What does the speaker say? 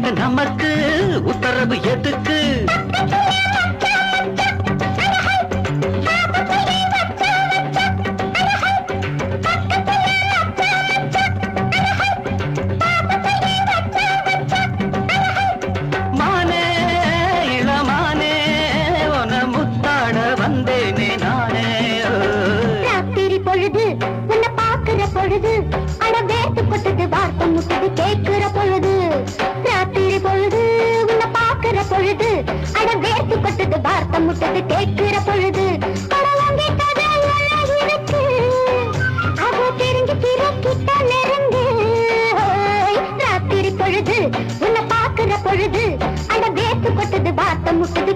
இங்க நமக்கு உத்தரவு எதுக்கு? மானே இளமானே உன முத்தாட வந்தேனே நானே. ராத்திரி பொழுது உன்னை பாக்குற பொழுது அட வேட்டு கொட்டது வார்த்தை முட்டது கேட்கிற பொழுது. ராத்திரி பொழுது உன்னை பாக்குற பொழுது அட வேட்டு கொட்டது வார்த்தை முட்டது கேட்கிற பொழுது. அட உன்கிட்ட எல்லாம் இருக்கு அது தெரிஞ்சு பிறக்கிட்ட நெருங்கு. ராத்திரி பொழுது உன்னை பாக்குற பொழுது அட வேட்டு கொட்டது வார்த்தை முட்டது